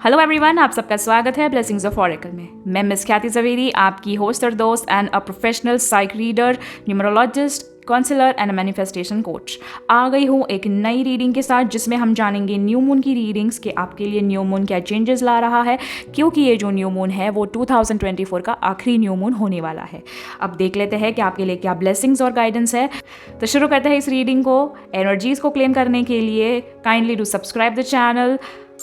Hello everyone, आप सबका स्वागत है ब्लेसिंग्स ऑफ ऑरेकल में। मैं मिस ख्याति जवेरी, आपकी होस्ट और दोस्त and a professional psych reader, numerologist, counsellor and manifestation coach आ गई हूँ एक नई रीडिंग के साथ, जिसमें हम जानेंगे न्यू मून की रीडिंग्स के आपके लिए न्यू मून क्या चेंजेस ला रहा है, क्योंकि ये जो न्यू मून है वो 2024 का आखिरी न्यू मून होने वाला है। अब देख लेते हैं कि आपके लिए क्या ब्लेसिंग्स और गाइडेंस है। तो शुरू करते हैं इस रीडिंग को। एनर्जीज को क्लेम करने के लिए kindly do subscribe the channel,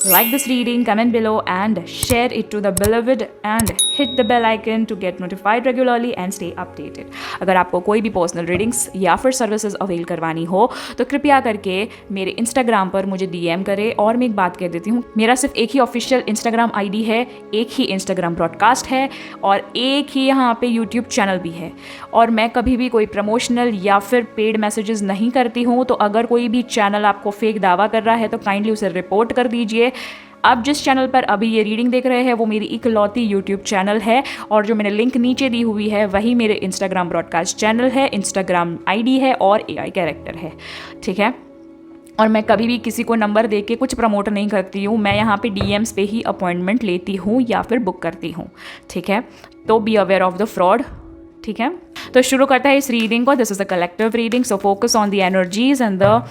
like this reading, comment below and share it to the beloved and hit the bell icon to get notified regularly and stay updated. अगर आपको कोई भी personal readings या फिर services avail करवानी हो तो कृपया करके मेरे इंस्टाग्राम पर मुझे DM करें। और मैं एक बात कह देती हूँ, मेरा सिर्फ एक ही ऑफिशियल इंस्टाग्राम ID है, एक ही इंस्टाग्राम ब्रॉडकास्ट है और एक ही यहाँ पे यूट्यूब चैनल भी है। और मैं कभी भी कोई प्रमोशनल या फिर पेड मैसेजेस नहीं करती हूँ। तो अगर कोई भी चैनल आपको फेक दावा कर रहा है तो काइंडली उसे रिपोर्ट कर दीजिए। आप जिस चैनल पर अभी ये रीडिंग देख रहे हैं वो मेरी इकलौती यूट्यूब चैनल है, और जो मैंने लिंक नीचे दी हुई है वही मेरे इंस्टाग्राम ब्रॉडकास्ट चैनल है, इंस्टाग्राम ID है और AI कैरेक्टर है। ठीक है, और मैं कभी भी किसी को नंबर दे के कुछ प्रमोट नहीं करती हूँ। मैं यहाँ पे DMs पे ही अपॉइंटमेंट लेती हूँ या फिर बुक करती हूँ। ठीक है, तो be aware of the fraud. ठीक है, तो शुरू करता है इस रीडिंग को। This is a collective reading, so focus on the energies and the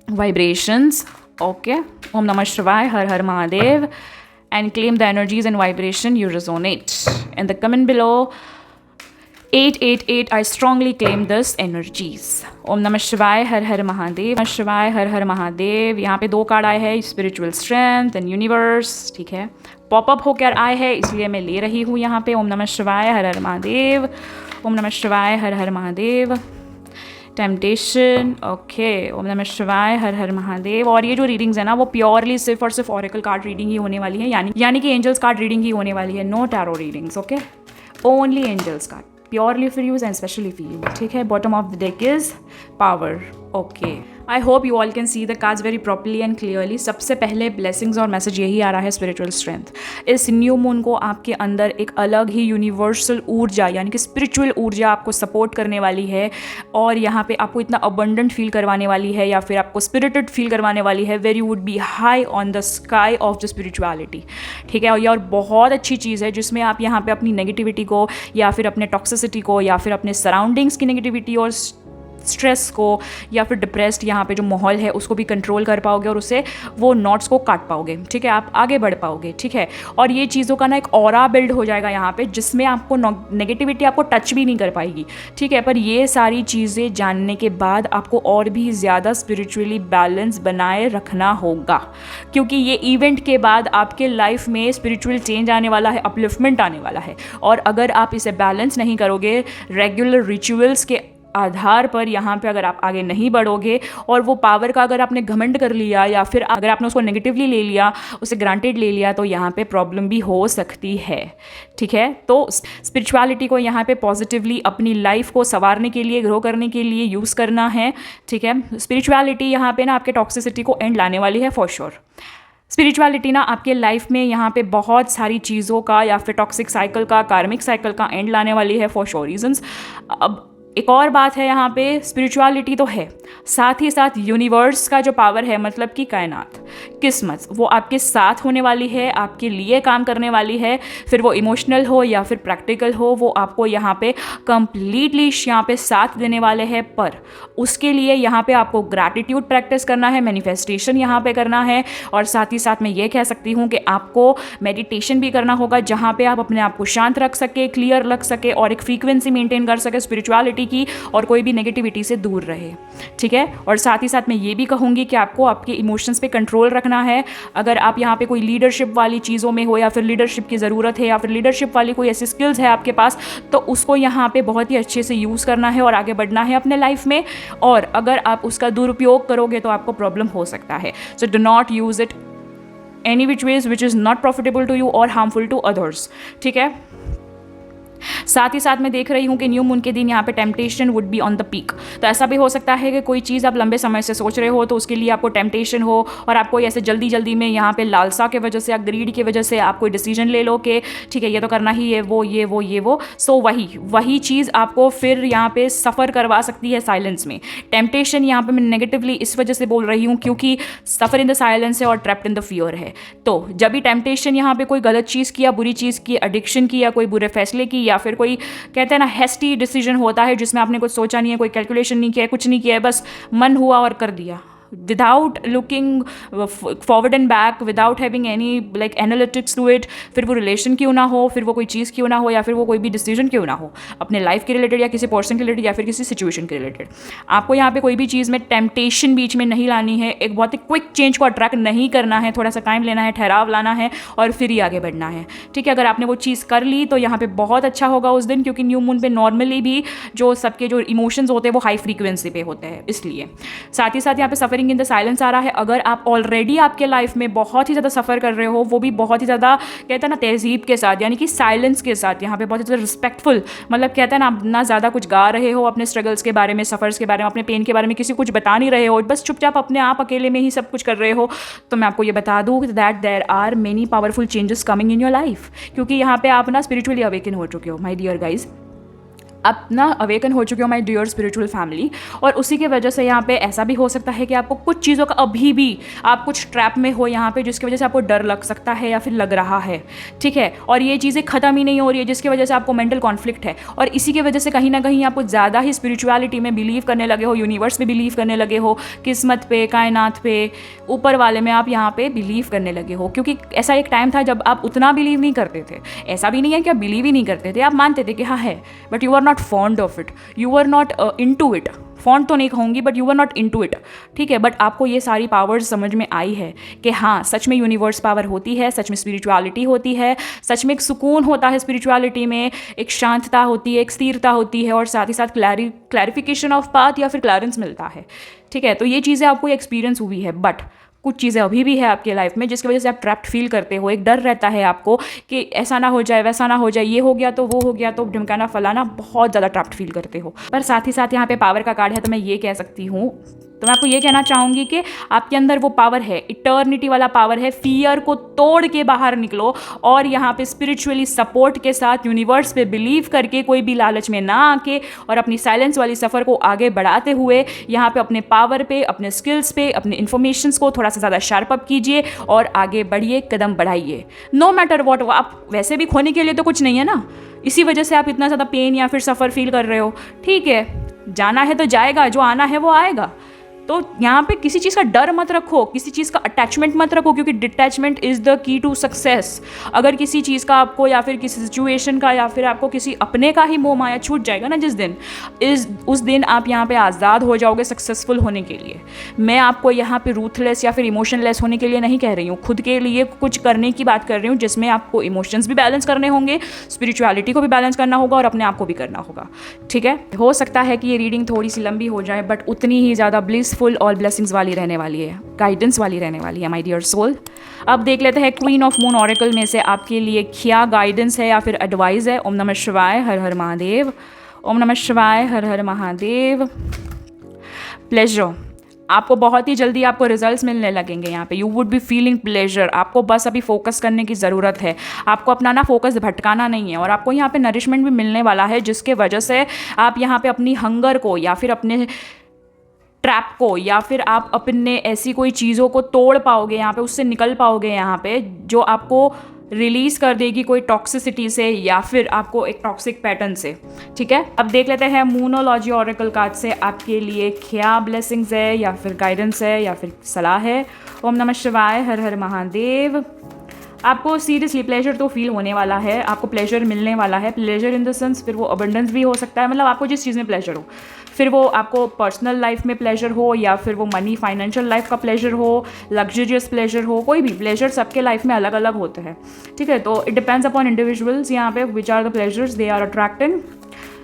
vibrations. Okay, Om Namah Shivaya, Har Har Mahadev, and claim the energies and vibration you resonate. In the comment below, 888, I strongly claim this energies. Om Namah Shivaya, Har Har Mahadev, Namah Shivaya, Har Har Mahadev. यहाँ पे 2 card आए हैं, spiritual strength and universe. ठीक है, popup होकर आए हैं इसलिए मैं ले रही हूँ यहाँ पे। ओम नमः शिवाय, हर हर महादेव। ओम नमः शिवाय, हर हर महादेव। Temptation, okay. ओम नमः शिवाय, हर हर महादेव। और ये जो रीडिंग्स है ना वो प्योरली सिर्फ और सिर्फ ऑरेकल कार्ड रीडिंग ही होने वाली है, यानी कि एंजल्स कार्ड रीडिंग ही होने वाली है, no tarot readings. Okay, only angels card, purely for use and specially for you. ठीक है, bottom of the deck is power. Okay, I hope you all can see the cards very properly and clearly. सबसे पहले blessings और message यही आ रहा है, spiritual strength. इस न्यू मून को आपके अंदर एक अलग ही यूनिवर्सल ऊर्जा यानी कि स्पिरिचुअल ऊर्जा आपको सपोर्ट करने वाली है, और यहाँ पे आपको इतना अबंडेंट फील करवाने वाली है या फिर आपको स्पिरिटेड फील करवाने वाली है, where you would be high on the sky of the spirituality. ठीक है, और ये और बहुत अच्छी चीज़ है जिसमें आप यहाँ पे अपनी नेगेटिविटी को या फिर अपने टॉक्सिसिटी को या फिर अपने सराउंडिंग्स की नेगेटिविटी और स्ट्रेस को या फिर डिप्रेस्ड यहाँ पे जो माहौल है उसको भी कंट्रोल कर पाओगे और उससे वो नॉट्स को काट पाओगे। ठीक है, आप आगे बढ़ पाओगे। ठीक है, और ये चीज़ों का ना एक ऑरा बिल्ड हो जाएगा यहाँ पे, जिसमें आपको नेगेटिविटी आपको टच भी नहीं कर पाएगी। ठीक है, पर ये सारी चीज़ें जानने के बाद आपको और भी ज़्यादा स्पिरिचुअली बैलेंस बनाए रखना होगा, क्योंकि ये इवेंट के बाद आपके लाइफ में स्पिरिचुअल चेंज आने वाला है, अपलिफ्टमेंट आने वाला है। और अगर आप इसे बैलेंस नहीं करोगे, रेगुलर रिचुअल्स के आधार पर यहाँ पे अगर आप आगे नहीं बढ़ोगे और वो पावर का अगर आपने घमंड कर लिया या फिर अगर आपने उसको नेगेटिवली ले लिया, उसे ग्रांटेड ले लिया, तो यहाँ पे प्रॉब्लम भी हो सकती है। ठीक है, तो स्पिरिचुअलिटी को यहाँ पे पॉजिटिवली अपनी लाइफ को संवारने के लिए, ग्रो करने के लिए यूज़ करना है। ठीक है, स्पिरिचुअलिटी यहाँ पे ना आपके टॉक्सिसिटी को एंड लाने वाली है फॉर श्योर। स्पिरिचुअलिटी ना आपके लाइफ में यहाँ पे बहुत सारी चीज़ों का या फिर टॉक्सिक साइकिल का, कार्मिक साइकिल का एंड लाने वाली है फॉर श्योर रीजंस। अब एक और बात है, यहाँ पे स्पिरिचुअलिटी तो है, साथ ही साथ यूनिवर्स का जो पावर है, मतलब कि कायनात, किस्मत, वो आपके साथ होने वाली है, आपके लिए काम करने वाली है। फिर वो इमोशनल हो या फिर प्रैक्टिकल हो, वो आपको यहाँ पे कंप्लीटली यहाँ पे साथ देने वाले हैं। पर उसके लिए यहाँ पे आपको ग्रैटिट्यूड प्रैक्टिस करना है, मैनिफेस्टेशन यहाँ पे करना है, और साथ ही साथ मैं ये कह सकती हूँ कि आपको मेडिटेशन भी करना होगा, जहाँ पे आप अपने आप को शांत रख सके, क्लियर रख सके और एक फ्रीक्वेंसी मेंटेन कर सके स्पिरिचुअलिटी की, और कोई भी नेगेटिविटी से दूर रहे। ठीक है, और साथ ही साथ मैं ये भी कहूँगी कि आपको आपके इमोशंस पे कंट्रोल रखना है। अगर आप यहाँ पे कोई लीडरशिप वाली चीज़ों में हो या फिर लीडरशिप की ज़रूरत है या फिर लीडरशिप वाली कोई ऐसी स्किल्स है आपके पास, तो उसको यहाँ पे बहुत ही अच्छे से यूज़ करना है और आगे बढ़ना है अपने लाइफ में। और अगर आप उसका दुरुपयोग करोगे तो आपको प्रॉब्लम हो सकता है। So do not use it any which ways which is not profitable to you और हार्मफुल टू अदर्स। ठीक है, साथ ही साथ मैं देख रही हूँ कि न्यू मून के दिन यहाँ पे temptation would be on the peak. तो ऐसा भी हो सकता है कि कोई चीज़ आप लंबे समय से सोच रहे हो तो उसके लिए आपको टेम्पटेशन हो और आपको ऐसे जल्दी जल्दी में यहाँ पे लालसा के वजह से या ग्रीड की वजह से आप कोई डिसीजन ले लो कि ठीक है ये तो करना ही है, वो सो वही चीज़ आपको फिर यहाँ पे सफ़र करवा सकती है साइलेंस में। टेम्पटेशन यहाँ पे मैं नेगेटिवली इस वजह से बोल रही हूँ क्योंकि सफ़र इन द साइलेंस है और ट्रैप्ड इन द फियर है। तो जब भी टेम्पटेशन यहाँ पे कोई गलत चीज़ की या बुरी चीज़ की, एडिक्शन की या कोई बुरे फैसले की या फिर कोई कहते हैं ना हेस्टी डिसीजन होता है जिसमें आपने कुछ सोचा नहीं है, कोई कैलकुलेशन नहीं किया है, कुछ नहीं किया है, बस मन हुआ और कर दिया without looking forward and back, without having any like analytics to it. फिर वो रिलेशन क्यों ना हो, फिर वो कोई चीज़ क्यों ना हो, या फिर वो कोई भी डिसीजन क्यों ना हो अपने लाइफ के रिलेटेड या किसी पर्सन के रिलेटेड या फिर किसी सिचुएशन के रिलेटेड। आपको यहाँ पे कोई भी चीज़ में टेम्पटेशन बीच में नहीं लानी है, एक बहुत ही क्विक चेंज को अट्रैक्ट नहीं करना है, थोड़ा सा टाइम लेना है, ठहराव लाना है और फिर ही आगे बढ़ना है। ठीक है, अगर आपने वो चीज़ कर ली तो यहाँ पे बहुत अच्छा होगा उस दिन, क्योंकि न्यू मून पे नॉर्मली भी जो सबके जो इमोशंस होते हैं वो हाई फ्रीक्वेंसी पे होते हैं। इसलिए साथ ही साथ यहाँ पे सफरिंग इन द साइलेंस आ रहा है। अगर आप ऑलरेडी आपके लाइफ में बहुत ही ज़्यादा सफ़र कर रहे हो, वो भी बहुत ही ज़्यादा कहते हैं ना तहजीब के साथ, यानी कि साइलेंस के साथ, यहाँ पे बहुत ही ज़्यादा रिस्पेक्टफुल, मतलब कहते हैं ना आप ना ज़्यादा कुछ गा रहे हो अपने स्ट्रगल्स के बारे में, सफ़र्स के बारे में, अपने पेन के बारे में किसी कुछ बता नहीं रहे हो, बस चुपचाप अपने आप अकेले में ही सब कुछ कर रहे हो, तो मैं आपको ये बता दूँ that there are many powerful changes coming in your life, क्योंकि यहाँ पे आप ना स्पिरिचुअली अवेकन हो चुके हो माय डियर गाइज। अपना अवेकन हो चुके हो माय डियर स्पिरिचुअल फैमिली। और उसी के वजह से यहाँ पे ऐसा भी हो सकता है कि आपको कुछ चीज़ों का अभी भी आप कुछ ट्रैप में हो यहाँ पे, जिसकी वजह से आपको डर लग सकता है या फिर लग रहा है। ठीक है, और ये चीज़ें ख़त्म ही नहीं हो रही है, जिसकी वजह से आपको मेंटल कॉन्फ्लिक्ट है और इसी की वजह से कहीं ना कहीं आपको ज़्यादा ही स्पिरिचुअलिटी में बिलीव करने लगे हो, यूनिवर्स में बिलीव करने लगे हो, किस्मत पे, कायनात पे, ऊपर वाले में आप यहाँ पे बिलीव करने लगे हो। क्योंकि ऐसा एक टाइम था जब आप उतना बिलीव नहीं करते थे। ऐसा भी नहीं है कि आप बिलीव ही नहीं करते थे, आप मानते थे कि हाँ है, but you are not fond of it, you are not into it. Fond तो नहीं कहूँगी, but you are not into it. ठीक है, बट आपको ये सारी पावर्स समझ में आई है कि हाँ सच में यूनिवर्स पावर होती है, सच में स्पिरिचुअलिटी होती है, सच में एक सुकून होता है स्पिरिचुअलिटी में, एक शांतता होती है, एक स्थिरता होती है और साथ ही साथ क्लैरिफिकेशन ऑफ पाथ या फिर क्लियरेंस मिलता है। ठीक है, तो ये चीज़ें आपको एक्सपीरियंस हुई है, बट कुछ चीज़ें अभी भी है आपके लाइफ में जिसकी वजह से आप ट्रैप्ड फील करते हो। एक डर रहता है आपको कि ऐसा ना हो जाए, वैसा ना हो जाए, ये हो गया तो वो हो गया तो ढिमकाना फलाना, बहुत ज़्यादा ट्रैप्ड फील करते हो। पर साथ ही साथ यहाँ पे पावर का कार्ड है, तो मैं ये कह सकती हूँ, तो मैं आपको ये कहना चाहूँगी कि आपके अंदर वो पावर है, इटर्निटी वाला पावर है। फियर को तोड़ के बाहर निकलो और यहाँ पे स्पिरिचुअली सपोर्ट के साथ यूनिवर्स पे बिलीव करके, कोई भी लालच में ना आके और अपनी साइलेंस वाली सफ़र को आगे बढ़ाते हुए यहाँ पे अपने पावर पे, अपने स्किल्स पे, अपने इन्फॉर्मेशंस को थोड़ा सा ज़्यादा शार्प अप कीजिए और आगे बढ़िए, कदम बढ़ाइए। नो मैटर वॉट, आप वैसे भी खोने के लिए तो कुछ नहीं है ना, इसी वजह से आप इतना ज़्यादा पेन या फिर सफ़र फील कर रहे हो। ठीक है, जाना है तो जाएगा, जो आना है वो आएगा। तो यहाँ पे किसी चीज़ का डर मत रखो, किसी चीज़ का अटैचमेंट मत रखो, क्योंकि detachment is the key to success. अगर किसी चीज़ का आपको या फिर किसी सिचुएशन का या फिर आपको किसी अपने का ही मोह माया छूट जाएगा ना जिस दिन, उस दिन आप यहाँ पे आज़ाद हो जाओगे सक्सेसफुल होने के लिए। मैं आपको यहाँ पे रूथलेस या फिर इमोशनलेस होने के लिए नहीं कह रही हूँ, खुद के लिए कुछ करने की बात कर रही हूँ, जिसमें आपको इमोशंस भी बैलेंस करने होंगे, स्पिरिचुअलिटी को भी बैलेंस करना होगा और अपने आप को भी करना होगा। ठीक है, हो सकता है कि ये रीडिंग थोड़ी सी लंबी हो जाए, बट उतनी ही ज़्यादा ब्लिसफुल और ब्लेसिंग्स वाली रहने वाली है, गाइडेंस वाली रहने वाली है माय डियर सोल। अब देख लेते हैं क्वीन ऑफ मून ऑरेकल में से आपके लिए क्या गाइडेंस है या फिर एडवाइस है। ओम नमः शिवाय, हर हर महादेव। ओम नमः शिवाय, हर हर महादेव। प्लेजर, आपको बहुत ही जल्दी आपको रिजल्ट्स मिलने लगेंगे यहाँ पे। You would be feeling pleasure. आपको बस अभी फोकस करने की ज़रूरत है, आपको अपना ना फोकस भटकाना नहीं है और आपको यहाँ पे नरिशमेंट भी मिलने वाला है, जिसके वजह से आप यहाँ पे अपनी हंगर को या फिर अपने ट्रैप को या फिर आप अपने ऐसी कोई चीज़ों को तोड़ पाओगे, यहाँ पे उससे निकल पाओगे, यहाँ पे जो आपको रिलीज़ कर देगी कोई टॉक्सिसिटी से या फिर आपको एक टॉक्सिक पैटर्न से। ठीक है, अब देख लेते हैं मूनोलॉजी ऑरेकल कार्ड से आपके लिए क्या ब्लेसिंग्स है या फिर गाइडेंस है या फिर सलाह है। ओम नमः शिवाय, हर हर महादेव। आपको सीरियसली प्लेजर तो फील होने वाला है, आपको प्लेजर मिलने वाला है। प्लेजर इन द सेंस फिर वो अबंडेंस भी हो सकता है, मतलब आपको जिस चीज़ में प्लेजर हो, फिर वो आपको पर्सनल लाइफ में प्लेजर हो या फिर वो मनी फाइनेंशियल लाइफ का प्लेजर हो, लग्जरियस प्लेजर हो, कोई भी प्लेजर सबके लाइफ में अलग अलग होते हैं। ठीक है, तो इट डिपेंड्स अपॉन इंडिविजुअल्स यहाँ पे which are the pleasures they are attracting.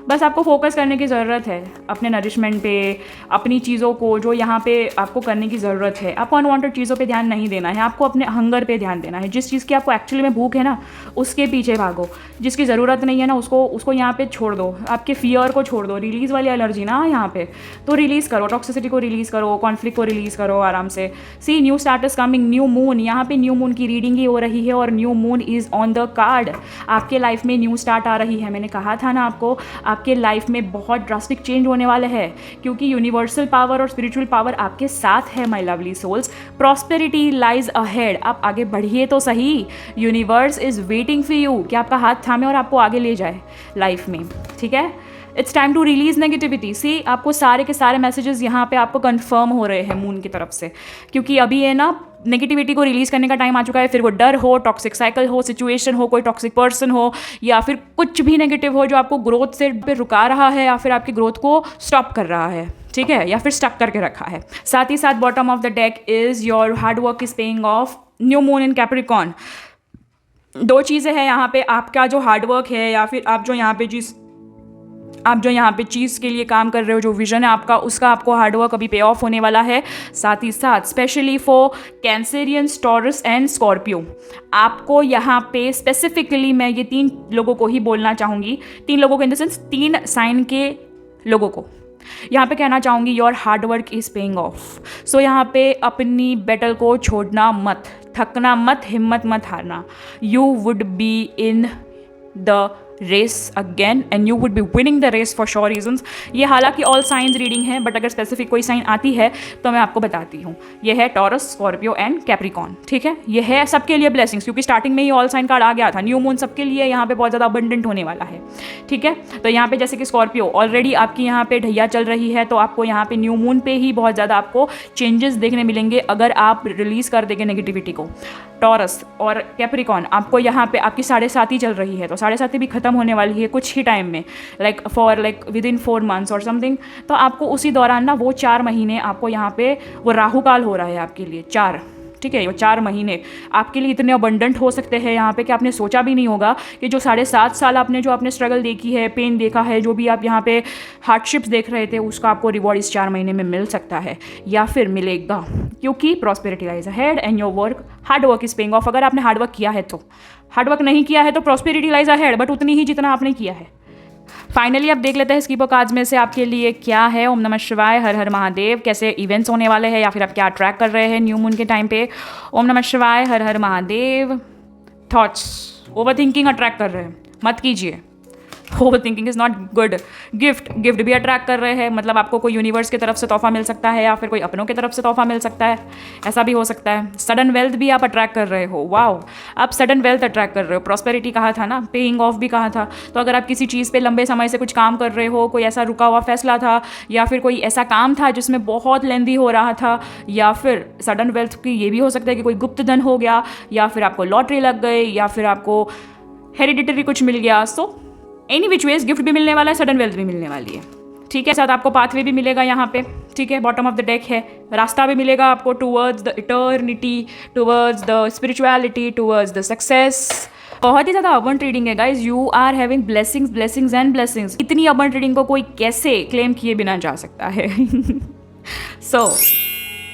बस आपको फोकस करने की ज़रूरत है अपने नरिशमेंट पे, अपनी चीज़ों को जो यहाँ पे आपको करने की ज़रूरत है। आपको अनवांटेड चीज़ों पे ध्यान नहीं देना है, आपको अपने हंगर पे ध्यान देना है। जिस चीज़ की आपको एक्चुअली में भूख है ना, उसके पीछे भागो। जिसकी ज़रूरत नहीं है ना, उसको यहाँ पे छोड़ दो। आपके फियर को छोड़ दो। रिलीज़ वाली एनर्जी ना यहाँ पे, तो रिलीज़ करो। टॉक्सिसिटी को रिलीज़ करो, कॉन्फ्लिक्ट को रिलीज़ करो आराम से। See, new start is coming, new moon. यहाँ पे न्यू मून की रीडिंग ही हो रही है और new moon is on the card. आपके लाइफ में न्यू स्टार्ट आ रही है। मैंने कहा था ना आपको, आपके लाइफ में बहुत ड्रास्टिक चेंज होने वाले हैं, क्योंकि यूनिवर्सल पावर और स्पिरिचुअल पावर आपके साथ है my lovely souls. Prosperity lies ahead. आप आगे बढ़िए तो सही। Universe is waiting for you कि आपका हाथ थामे और आपको आगे ले जाए लाइफ में, ठीक है। It's time to release negativity. See, आपको सारे के सारे मैसेजेस यहाँ पे आपको कंफर्म हो रहे हैं मून की तरफ से, क्योंकि अभी है ना नेगेटिविटी को रिलीज़ करने का टाइम आ चुका है। फिर वो डर हो, टॉक्सिक साइकिल हो, सिचुएशन हो, कोई टॉक्सिक पर्सन हो, या फिर कुछ भी नेगेटिव हो जो आपको ग्रोथ से पे रुका रहा है या फिर आपकी ग्रोथ को स्टॉप कर रहा है, ठीक है, या फिर स्टक करके रखा है। साथ ही साथ bottom of the deck is your hard work is paying off, new moon in Capricorn. दो चीज़ें हैं यहाँ पे, आपका जो हार्डवर्क है या फिर आप जो यहाँ पे चीज़ के लिए काम कर रहे हो, जो विजन है आपका, उसका आपको हार्डवर्क अभी पे ऑफ होने वाला है। साथ ही साथ specially for Cancerians, taurus and Scorpio, आपको यहाँ पे स्पेसिफिकली मैं ये 3 लोगों को ही बोलना चाहूँगी। 3 लोगों को इन द सेंस 3 साइन के लोगों को यहाँ पे कहना चाहूँगी, your hard work is paying off. So यहाँ पे अपनी बैटल को छोड़ना मत, थकना मत, हिम्मत मत हारना। You would be in the race again and you would be winning the race for sure reasons. ये हालांकि ऑल साइंस रीडिंग है, बट अगर स्पेसिफिक कोई साइन आती है तो मैं आपको बताती हूँ। ये है टॉरस, स्कॉर्पियो एंड कैप्रिकॉर्न, ठीक है। ये है सबके लिए ब्लेसिंग्स, क्योंकि स्टार्टिंग में ही ऑल साइन कार्ड आ गया था। न्यू मून सबके लिए यहाँ पे बहुत ज़्यादा अबंडेंट होने वाला है, ठीक है। तो यहाँ पे जैसे कि स्कॉर्पियो ऑलरेडी आपकी यहाँ पे ढैया चल रही है, तो आपको यहाँ पे न्यू मून पे ही बहुत ज़्यादा आपको चेंजेस देखने मिलेंगे अगर आप रिलीज़ कर देंगे नेगेटिविटी को। टॉरस और कैप्रिकॉर्न आपको यहाँ पे आपकी 7.5 चल रही है, तो 7.5 भी खत्म होने वाली है कुछ ही टाइम में, लाइक विद इन 4 months और समथिंग। तो आपको उसी दौरान ना वो 4 महीने आपको यहाँ पे वो राहु काल हो रहा है आपके लिए 4, ठीक है। वो 4 महीने आपके लिए इतने अबंडेंट हो सकते हैं यहाँ पे कि आपने सोचा भी नहीं होगा कि जो 7.5 साल आपने जो आपने स्ट्रगल देखी है, पेन देखा है, जो भी आप यहाँ पे हार्डशिप्स देख रहे थे, उसका आपको रिवॉर्ड इस 4 महीने में मिल सकता है या फिर मिलेगा, क्योंकि prosperity lies ahead and your work hard work is paying off. अगर आपने हार्डवर्क किया है तो, हार्डवर्क नहीं किया है तो प्रॉस्पेरिटी लाइज अहेड, बट उतनी ही जितना आपने किया है। फाइनली अब देख लेते हैं स्कीपर कार्ड्स में से आपके लिए क्या है। ओम नमः शिवाय, हर हर महादेव। कैसे इवेंट्स होने वाले हैं या फिर आप क्या ट्रैक कर रहे हैं न्यू मून के टाइम पे। ओम नमः शिवाय, हर हर Mahadev. Thoughts, overthinking attract कर रहे हैं, मत कीजिए। Overthinking is not good. Gift भी अट्रैक्ट कर रहे हैं, मतलब आपको कोई यूनिवर्स की तरफ से तोहफा मिल सकता है या फिर कोई अपनों की तरफ से तोहफा मिल सकता है, ऐसा भी हो सकता है। सडन वेल्थ भी आप अट्रैक्ट कर रहे हो, वाओ, आप सडन वेल्थ अट्रैक्ट कर रहे हो। प्रॉस्पेरिटी कहा था ना, पेइंग ऑफ भी कहा था। तो अगर आप किसी चीज़ पे लंबे समय से कुछ काम कर रहे हो, कोई ऐसा रुका हुआ फैसला था या फिर कोई ऐसा काम था जिसमें बहुत लेंदी हो रहा था, या फिर सडन वेल्थ की ये भी हो सकता है कि कोई गुप्त धन हो गया, या फिर आपको लॉटरी लग गई, या फिर आपको हेरिडिटरी कुछ मिल गया। So any which veg gift भी मिलने वाला है, सडन वेल्थ भी मिलने वाली है, ठीक है। साथ आपको पाथवे भी मिलेगा यहाँ पे, ठीक है। बॉटम ऑफ द डेक है, रास्ता भी मिलेगा आपको towards the eternity, towards the spirituality, towards the success. बहुत ही ज़्यादा अबंड रीडिंग है guys. You are having blessings, blessings and blessings. इतनी अबंड रीडिंग को कोई कैसे क्लेम किए बिना जा सकता है। सो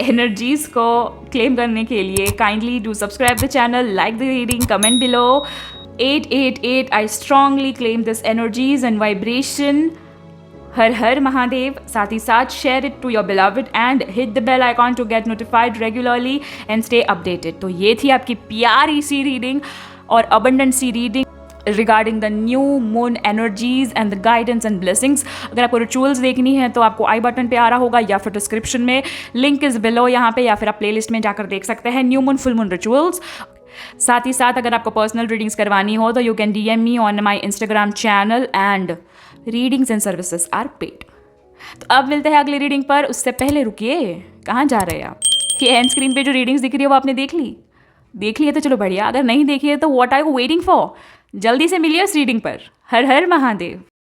एनर्जीज को क्लेम करने के लिए kindly do subscribe the channel, like the reading, comment below. 888, I strongly claim this energies and vibration. हर हर महादेव। साथ ही साथ share it to your beloved and hit the bell icon to get notified regularly and stay updated। तो ये थी आपकी प्यारी सी रीडिंग और abundant सी reading regarding the new moon energies and the guidance and blessings. अगर आपको रिचुअल्स देखनी है तो आपको आई बटन पे आ रहा होगा या फिर डिस्क्रिप्शन में, लिंक इज बिलो यहाँ पे, या फिर आप प्लेलिस्ट में जाकर देख सकते हैं new moon full moon rituals. साथ ही साथ अगर आपको पर्सनल रीडिंग्स करवानी हो तो you can DM me on my Instagram channel and readings and services are paid. तो अब मिलते हैं अगली रीडिंग पर, उससे पहले रुकिए, कहाँ जा रहे हैं आप? ये एंड स्क्रीन पे जो रीडिंग्स दिख रही है वो आपने देख ली है तो चलो बढ़िया, अगर नहीं देखी है तो what are you waiting for, जल्दी से मिलिए उस रीडिंग पर। हर हर महादेव।